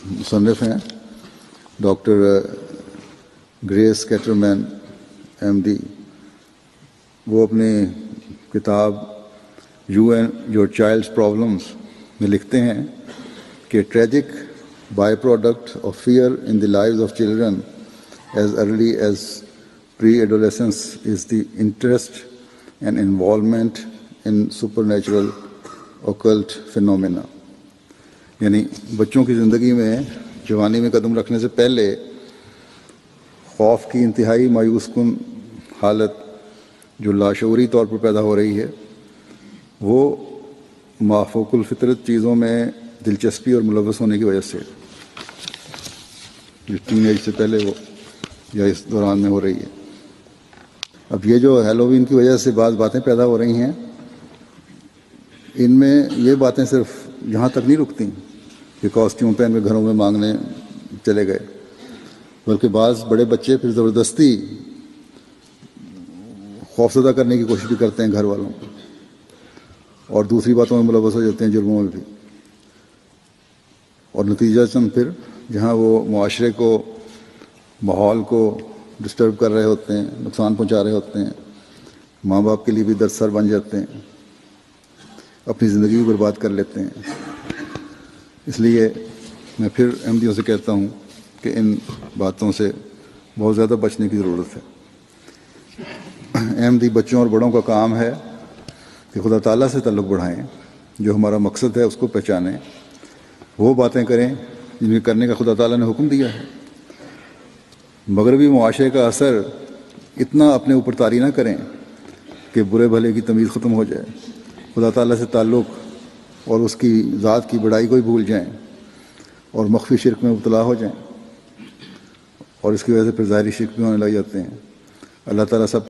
مصنف ہیں doctor Grace Ketterman M D. وہ اپنی کتاب you and your child's problems میں لکھتے ہیں کہ tragic by product of fear in the lives of children as early as preadolescence is the interest and involvement in supernatural occult phenomena. یعنی بچوں کی زندگی میں جوانی میں قدم رکھنے سے پہلے خوف کی انتہائی مایوس کن حالت جو لاشعوری طور پر پیدا ہو رہی ہے، وہ مافوق الفطرت چیزوں میں دلچسپی اور ملوث ہونے کی وجہ سے جو ٹین ایج سے پہلے وہ یا اس دوران میں ہو رہی ہے. اب یہ جو ہیلووین کی وجہ سے بعض باتیں پیدا ہو رہی ہیں، ان میں یہ باتیں صرف یہاں تک نہیں رکتی کہ کاسٹیوم پہن کے گھروں میں مانگنے چلے گئے، بلکہ بعض بڑے بچے پھر زبردستی خوفزدہ کرنے کی کوشش بھی کرتے ہیں گھر والوں کو، اور دوسری باتوں میں ملوث ہو جاتے ہیں، جرموں میں بھی. اور نتیجہ چند پھر جہاں وہ معاشرے کو، ماحول کو ڈسٹرب کر رہے ہوتے ہیں، نقصان پہنچا رہے ہوتے ہیں، ماں باپ کے لیے بھی درد سر بن جاتے ہیں، اپنی زندگی بھی برباد کر لیتے ہیں. اس لیے میں پھر احمدیوں سے کہتا ہوں کہ ان باتوں سے بہت زیادہ بچنے کی ضرورت ہے. احمدی بچوں اور بڑوں کا کام ہے کہ خدا تعالیٰ سے تعلق بڑھائیں، جو ہمارا مقصد ہے اس کو پہچانیں، وہ باتیں کریں جن کے کرنے کا خدا تعالیٰ نے حکم دیا ہے. مغربی معاشرے کا اثر اتنا اپنے اوپر طاری نہ کریں کہ برے بھلے کی تمیز ختم ہو جائے، خدا تعالیٰ سے تعلق اور اس کی ذات کی بڑائی کو ہی بھول جائیں اور مخفی شرک میں مبتلا ہو جائیں، اور اس کی وجہ سے پھر ظاہری شرک بھی ہونے لگ جاتے ہیں. اللہ تعالیٰ سب